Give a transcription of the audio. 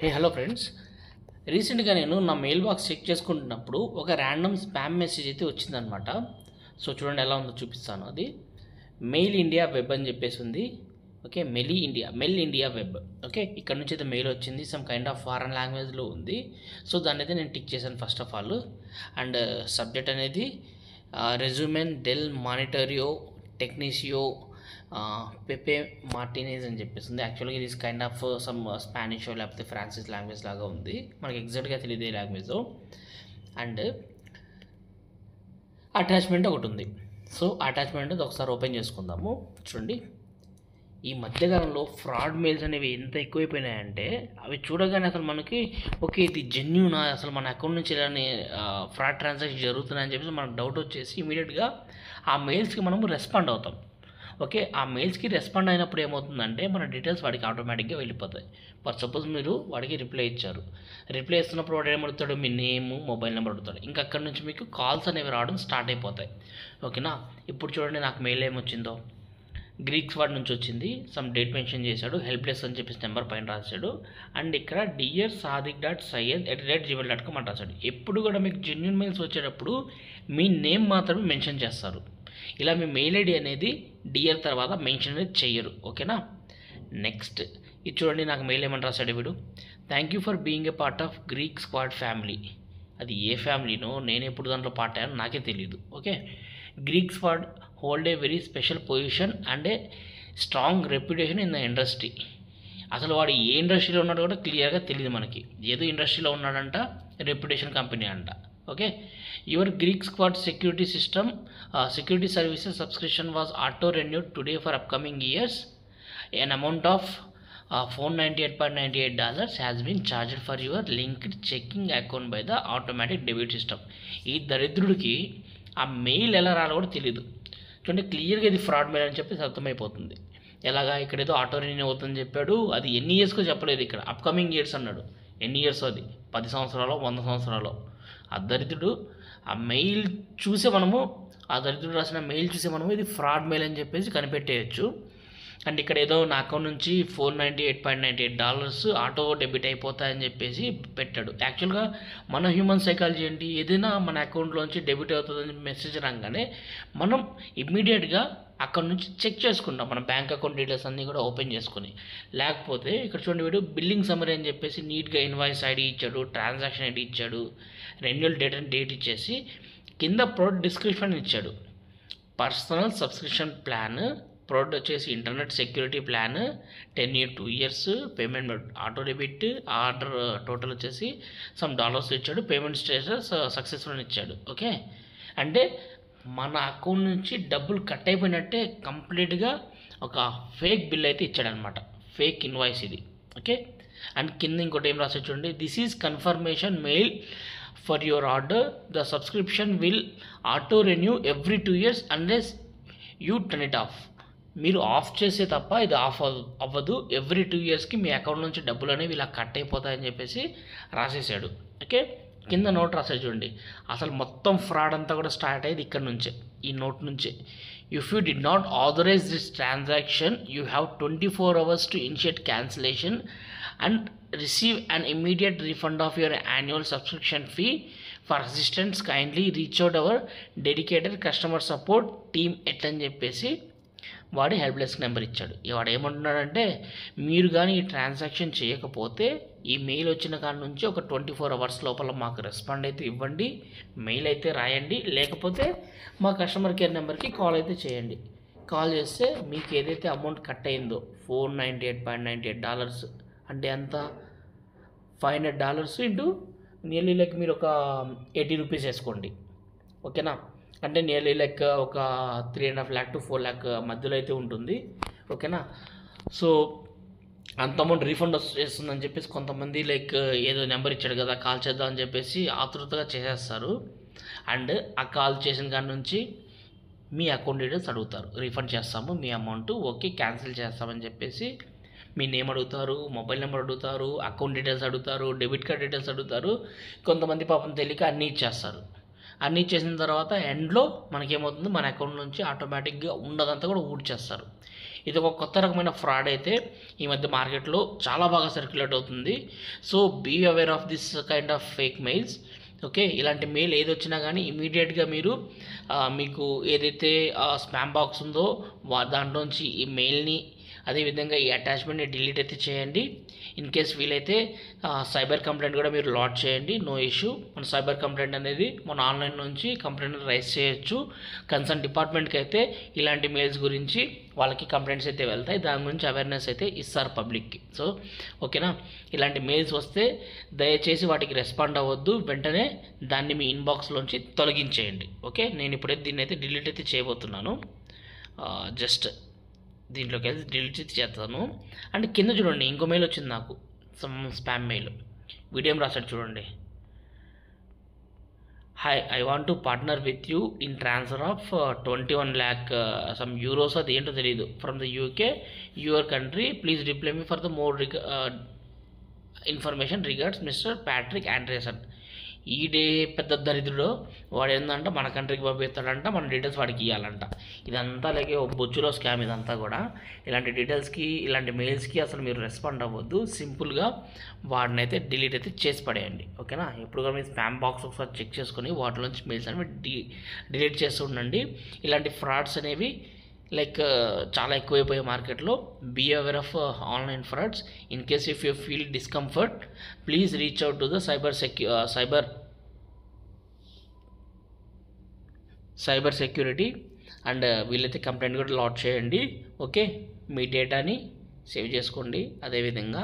Hello friends, రీసెంట్గా నేను నా మెయిల్ బాక్స్ చెక్ చేసుకుంటున్నప్పుడు ఒక ర్యాండమ్ స్పామ్ మెసేజ్ అయితే వచ్చిందనమాట. సో చూడండి ఎలా ఉందో చూపిస్తాను. అది మెయిల్ ఇండియా వెబ్ అని చెప్పేసి ఉంది. Okay, mail India web. Okay, ఇక్కడ నుంచి అయితే మెయిల్ వచ్చింది. సమ్ కైండ్ ఆఫ్ ఫారెన్ లాంగ్వేజ్లో ఉంది. సో దాన్ని అయితే నేను టిక్ చేశాను first of all. And subject అనేది రెజ్యూమెన్ డెల్ మానిటరియో టెక్నిసియో పెపే మార్టినేజ్ అని చెప్పేసింది. యాక్చువల్గా ఇది కైండ్ ఆఫ్ సమ్ స్పానిష్ లేకపోతే ఫ్రాన్సిస్ లాంగ్వేజ్ లాగా ఉంది. మనకి ఎగ్జాక్ట్గా తెలియదు ఏ లాంగ్వేజ్. అండ్ అటాచ్మెంట్ ఒకటి ఉంది. సో అటాచ్మెంట్ ఒకసారి ఓపెన్ చేసుకుందాము. చూడండి, ఈ మధ్యకాలంలో ఫ్రాడ్ మెయిల్స్ అనేవి ఎంత ఎక్కువైపోయినాయంటే అవి చూడగానే అసలు మనకి ఓకే ఇది జెన్యూనా, అసలు మన అకౌంట్ నుంచి ఇలానే ఫ్రాడ్ ట్రాన్సాక్షన్ జరుగుతున్నాయని చెప్పేసి మనకు డౌట్ వచ్చేసి ఇమీడియట్గా ఆ మెయిల్స్కి మనము రెస్పాండ్ అవుతాం. ఓకే, ఆ మెయిల్స్కి రెస్పాండ్ అయినప్పుడు ఏమవుతుందంటే మన డీటెయిల్స్ వాడికి ఆటోమేటిక్గా వెళ్ళిపోతాయి. ఫర్ సపోజ్ మీరు వాడికి రిప్లై ఇచ్చారు. రిప్లై ఇస్తున్నప్పుడు వాడు ఏమడుగుతాడు, మీ నేము మొబైల్ నెంబర్ అడుగుతాడు. ఇంకా అక్కడి నుంచి మీకు కాల్స్ అనేవి రావడం స్టార్ట్ అయిపోతాయి. ఓకేనా, ఇప్పుడు చూడండి నాకు మెయిల్ ఏమొచ్చిందో. గ్రీక్స్ వాడి నుంచి వచ్చింది. సమ్ డేట్ మెన్షన్ చేశాడు, హెల్ప్లెస్ అని చెప్పేసి నెంబర్ పైన రాశాడు. అండ్ ఇక్కడ dear.sadik.syed@gmail.com అని రాశాడు. ఎప్పుడు కూడా మీకు జెన్యూన్ మెయిల్స్ వచ్చేటప్పుడు మీ నేమ్ మాత్రమే మెన్షన్ చేస్తారు. ఇలా మీ మెయిల్ ఐడి అనేది డియర్ తర్వాత మెన్షన్ అనేది చెయ్యరు. ఓకేనా, నెక్స్ట్ ఇది చూడండి నాకు మెయిల్ ఏమని రాశాడు వీడు. Thank you for being a part of Greek squad family. అది ఏ ఫ్యామిలీనో నేను ఎప్పుడు దాంట్లో పార్ట్ అయ్యానో నాకే తెలియదు. Okay, Greek squad hold a very special position and a strong reputation in the industry. అసలు వాడు ఏ ఇండస్ట్రీలో ఉన్నాడో కూడా క్లియర్గా తెలియదు మనకి. ఏదో ఇండస్ట్రీలో ఉన్నాడంట, రెప్యుటేషన్ కంపెనీ అంట. Okay, your Greek squad security services subscription was auto renewed today for upcoming years. An amount of $498.98 has been charged for your linked checking account by the automatic debit system. ఈ దరిద్రుడికి ఆ mail ఎలా రాలో కూడా తెలియదు. చూడండి, క్లియర్గా ఇది fraud mail అని చెప్పి అర్థమైపోతుంది. ఎలాగా ఇక్కడ ఏదో ఆటో రెన్యూ అవుతుందని చెప్పాడు. అది ఎన్ని ఇయర్స్కో చెప్పలేదు. ఇక్కడ అప్కమింగ్ ఇయర్స్ అన్నాడు. ఎన్ని ఇయర్స్? అది 10 సంవత్సరాలు 100 సంవత్సరాలు. ఆ దరిద్రుడు ఆ మెయిల్ చూసే మనము, ఆ దరిద్రుడు రాసిన మెయిల్ చూసే మనము ఇది ఫ్రాడ్ మెయిల్ అని చెప్పేసి కనిపెట్టేయచ్చు. అండ్ ఇక్కడ ఏదో నా అకౌంట్ నుంచి $498.98 ఆటో డెబిట్ అయిపోతాయని చెప్పేసి పెట్టాడు. యాక్చువల్గా మన హ్యూమన్ సైకాలజీ ఏంటి, ఏదైనా మన అకౌంట్లోంచి డెబిట్ అవుతుందని మెసేజ్ రాగానే మనం ఇమ్మీడియట్గా అక్కడ నుంచి చెక్ చేసుకుంటాం మన బ్యాంక్ అకౌంట్ డీటెయిల్స్ అన్నీ కూడా ఓపెన్ చేసుకుని. లేకపోతే ఇక్కడ చూడండి వీడు బిల్లింగ్ సమ్మరీ అని చెప్పేసి నీట్గా ఇన్వాయిస్ ఐడి ఇచ్చాడు, ట్రాన్సాక్షన్ ఐడి ఇచ్చాడు, రెన్యువల్ డేట్ అని డేట్ ఇచ్చేసి కింద ప్రోడక్ట్ డిస్క్రిప్షన్ ఇచ్చాడు. పర్సనల్ సబ్స్క్రిప్షన్ ప్లాన్, ప్రోడక్ట్ వచ్చేసి internet security plan, 10 year 2 years, payment auto debit, order total వచ్చేసి సమ్ డాలర్స్ ఇచ్చాడు, పేమెంట్ స్టేటస్ సక్సెస్ఫుల్ అని ఇచ్చాడు. ఓకే, అంటే మన అకౌంట్ నుంచి డబ్బులు కట్ అయిపోయినట్టే కంప్లీట్గా ఒక ఫేక్ బిల్ అయితే ఇచ్చాడనమాట, ఫేక్ ఇన్వాయిస్ ఇది. ఓకే, అండ్ కింద ఇంకోటి ఏం రాసి చూడండి, this is confirmation mail for your order, the subscription will auto renew every 2 years unless you turn it of. మీరు ఆఫ్ చేసే తప్ప ఇది ఆఫ్ అవ్వదు. ఎవ్రీ 2 yearsకి మీ అకౌంట్ నుంచి డబ్బులు అనేవి ఇలా కట్ అయిపోతాయని చెప్పేసి రాసేసాడు. ఓకే, కింద నోట్ రాసాడు చూడండి. అసలు మొత్తం ఫ్రాడ్ అంతా కూడా స్టార్ట్ అయ్యేది ఇక్కడ నుంచే, ఈ నోట్ నుంచే. If you did not authorise this transaction you have 24 hours to initiate cancellation and receive an immediate refund of your annual subscription fee. For assistance kindly reach out our dedicated customer support team అని చెప్పేసి వాడి helpless number ఇచ్చాడు. వాడు ఏమంటున్నాడంటే, మీరు కానీ ఈ transaction చేయకపోతే ఈ మెయిల్ వచ్చిన కాడ నుంచి ఒక 24 hours లోపల మాకు రెస్పాండ్ అయితే ఇవ్వండి, మెయిల్ అయితే రాయండి, లేకపోతే మా కస్టమర్ కేర్ నెంబర్కి కాల్ అయితే చేయండి. కాల్ చేస్తే మీకు ఏదైతే అమౌంట్ కట్ అయిందో $498.98 అంటే ఎంత, $500 ఇంటూ నియర్లీ లైక్ మీరు ఒక 80 రూపీస్ వేసుకోండి. ఓకేనా, అంటే నియర్లీ లైక్ ఒక 3.5 lakh to 4 lakh మధ్యలో అయితే ఉంటుంది. ఓకేనా, సో అంత అమౌంట్ రీఫండ్ చేస్తుందని చెప్పేసి కొంతమంది లైక్ ఏదో నెంబర్ ఇచ్చాడు కదా కాల్ చేద్దాం అని చెప్పేసి ఆతృతగా చేసేస్తారు. అండ్ ఆ కాల్ చేసిన కాడ నుంచి మీ అకౌంట్ డీటెయిల్స్ అడుగుతారు, రీఫండ్ చేస్తాము మీ అమౌంట్, ఓకే క్యాన్సిల్ చేస్తామని చెప్పేసి మీ నేమ్ అడుగుతారు, మొబైల్ నెంబర్ అడుగుతారు, అకౌంట్ డీటెయిల్స్ అడుగుతారు, డెబిట్ కార్డ్ డీటెయిల్స్ అడుగుతారు. కొంతమంది పాపం తెలియక అన్నీ ఇచ్చేస్తారు. అన్నీ ఇచ్చేసిన తర్వాత ఎండ్లో మనకేమవుతుంది, మన అకౌంట్ నుంచి ఆటోమేటిక్గా ఉన్నదంతా కూడా ఊడ్చేస్తారు. ఇది ఒక కొత్త రకమైన ఫ్రాడ్ అయితే ఈ మధ్య మార్కెట్లో చాలా బాగా సర్క్యులేట్ అవుతుంది. So be aware of this kind of fake mails. Okay, ఇలాంటి మెయిల్ ఏది వచ్చినా కానీ ఇమీడియట్గా మీరు మీకు ఏదైతే స్పామ్ బాక్స్ ఉందో దాంట్లోంచి ఈ మెయిల్ని అదేవిధంగా ఈ అటాచ్మెంట్ని డిలీట్ అయితే చేయండి. ఇన్ కేస్ వీలైతే సైబర్ కంప్లైంట్ కూడా మీరు లాడ్జ్ చేయండి, నో ఇష్యూ. మన సైబర్ కంప్లైంట్ అనేది మన ఆన్లైన్ నుంచి కంప్లైంట్ రైజ్ చేయొచ్చు. కన్సర్న్ డిపార్ట్మెంట్కి అయితే ఇలాంటి మెయిల్స్ గురించి వాళ్ళకి కంప్లైంట్స్ అయితే వెళ్తాయి, దాని గురించి అవేర్నెస్ అయితే ఇస్తారు పబ్లిక్కి. సో ఓకేనా, ఇలాంటి మెయిల్స్ వస్తే దయచేసి వాటికి రెస్పాండ్ అవ్వద్దు, వెంటనే దాన్ని మీ ఇన్బాక్స్లోంచి తొలగించేయండి. ఓకే, నేను ఇప్పుడైతే దీన్ని అయితే డిలీట్ అయితే చేయబోతున్నాను. జస్ట్ దీంట్లోకి వెళ్ళి డిలీట్ చేస్తాను. అండ్ కింద చూడండి ఇంకో మెయిల్ వచ్చింది నాకు, సమ్ స్పామ్ మెయిల్. వీడియో రాశాడు చూడండి. Hi, I want to partner with you in transfer of 21 lakh some euros, అది ఏంటో తెలియదు, from the UK your country. Please reply me for the more information regards Mr Patrick Andreson. ఈ డే పెద్ద దరిద్రుడు వాడు ఏంటంటే మన కంట్రీకి పంపిస్తాడంట, మన డీటెయిల్స్ వాడికి ఇవ్వాలంట. ఇదంతా లేక ఒక బొచ్చులో స్కామ్ ఇదంతా కూడా. ఇలాంటి డీటెయిల్స్కి ఇలాంటి మెయిల్స్కి అసలు మీరు రెస్పాండ్ అవ్వద్దు, సింపుల్గా వాడిని అయితే డిలీట్ అయితే చేసి పడేయండి. ఓకేనా, ఎప్పుడు కూడా మీ స్పామ్ బాక్స్ ఒకసారి చెక్ చేసుకొని వాటిలోంచి మెయిల్స్ అనేవి డిలీట్ చేస్తూ ఉండండి. ఇలాంటి ఫ్రాడ్స్ అనేవి లైక్ చాలా ఎక్కువైపోయాయి మార్కెట్లో. Be aware of online frauds. In case if you feel discomfort, please reach out to the cyber security and వీళ్ళైతే కంప్లైంట్ కూడా లాడ్జ్ చేయండి. ఓకే, మీ డేటాని సేవ్ చేసుకోండి. అదేవిధంగా